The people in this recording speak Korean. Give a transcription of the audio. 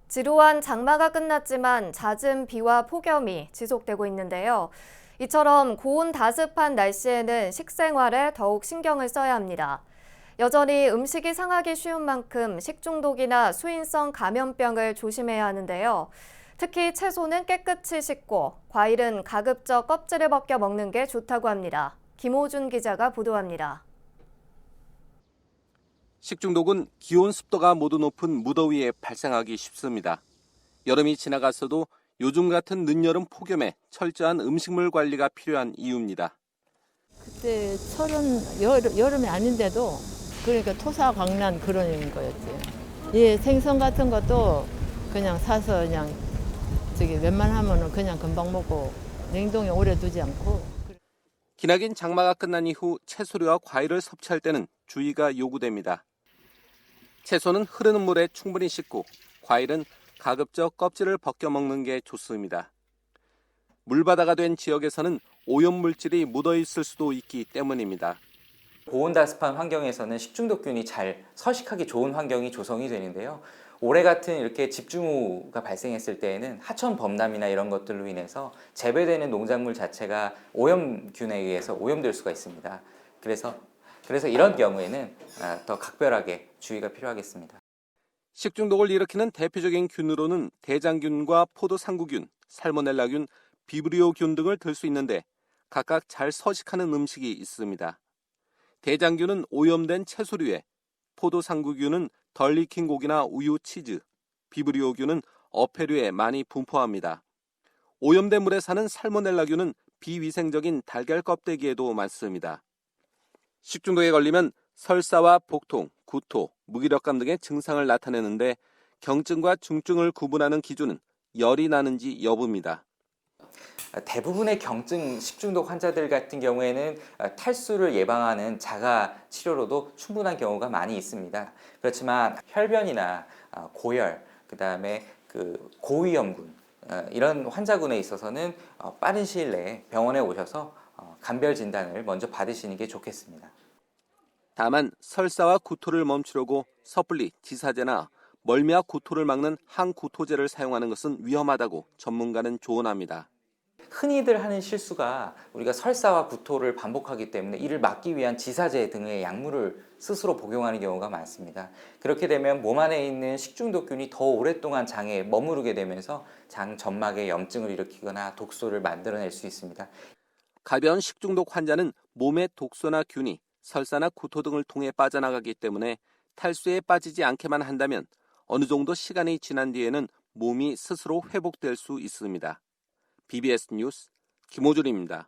지루한 장마가 끝났지만 잦은 비와 폭염이 지속되고 있는데요. 이처럼 고온 다습한 날씨에는 식생활에 더욱 신경을 써야 합니다. 여전히 음식이 상하기 쉬운 만큼 식중독이나 수인성 감염병을 조심해야 하는데요. 특히 채소는 깨끗이 씻고 과일은 가급적 껍질을 벗겨 먹는 게 좋다고 합니다. 김호준 기자가 보도합니다. 식중독은 기온 습도가 모두 높은 무더위에 발생하기 쉽습니다. 여름이 지나갔어도 요즘 같은 늦여름 폭염에 철저한 음식물 관리가 필요한 이유입니다. 그때 철은 여름이 아닌데도 그러니까 토사광난 그런 거였지. 예, 생선 같은 것도 그냥 사서 그냥 웬만하면은 그냥 금방 먹고 냉동에 오래 두지 않고. 기나긴 장마가 끝난 이후 채소류와 과일을 섭취할 때는 주의가 요구됩니다. 채소는 흐르는 물에 충분히 씻고 과일은 가급적 껍질을 벗겨 먹는 게 좋습니다. 물바다가 된 지역에서는 오염물질이 묻어 있을 수도 있기 때문입니다. 고온다습한 환경에서는 식중독균이 잘 서식하기 좋은 환경이 조성이 되는데요. 올해 같은 이렇게 집중호우가 발생했을 때에는 하천 범람이나 이런 것들로 인해서 재배되는 농작물 자체가 오염균에 의해서 오염될 수가 있습니다. 그래서 이런 경우에는 더 각별하게 주의가 필요하겠습니다. 식중독을 일으키는 대표적인 균으로는 대장균과 포도상구균, 살모넬라균, 비브리오균 등을 들 수 있는데 각각 잘 서식하는 음식이 있습니다. 대장균은 오염된 채소류에, 포도상구균은 덜 익힌 고기나 우유, 치즈, 비브리오균은 어패류에 많이 분포합니다. 오염된 물에 사는 살모넬라균은 비위생적인 달걀 껍데기에도 많습니다. 식중독에 걸리면 설사와 복통, 구토, 무기력감 등의 증상을 나타내는데 경증과 중증을 구분하는 기준은 열이 나는지 여부입니다. 대부분의 경증 식중독 환자들 같은 경우에는 탈수를 예방하는 자가 치료로도 충분한 경우가 많이 있습니다. 그렇지만 혈변이나 고열, 그다음에 고위험군 이런 환자군에 있어서는 빠른 시일 내에 병원에 오셔서 감별 진단을 먼저 받으시는 게 좋겠습니다. 다만 설사와 구토를 멈추려고 섣불리 지사제나 멀미와 구토를 막는 항구토제를 사용하는 것은 위험하다고 전문가는 조언합니다. 흔히들 하는 실수가 우리가 설사와 구토를 반복하기 때문에 이를 막기 위한 지사제 등의 약물을 스스로 복용하는 경우가 많습니다. 그렇게 되면 몸 안에 있는 식중독균이 더 오랫동안 장에 머무르게 되면서 장 점막에 염증을 일으키거나 독소를 만들어낼 수 있습니다. 가벼운 식중독 환자는 몸의 독소나 균이 설사나 구토 등을 통해 빠져나가기 때문에 탈수에 빠지지 않게만 한다면 어느 정도 시간이 지난 뒤에는 몸이 스스로 회복될 수 있습니다. BBS 뉴스 김호준입니다.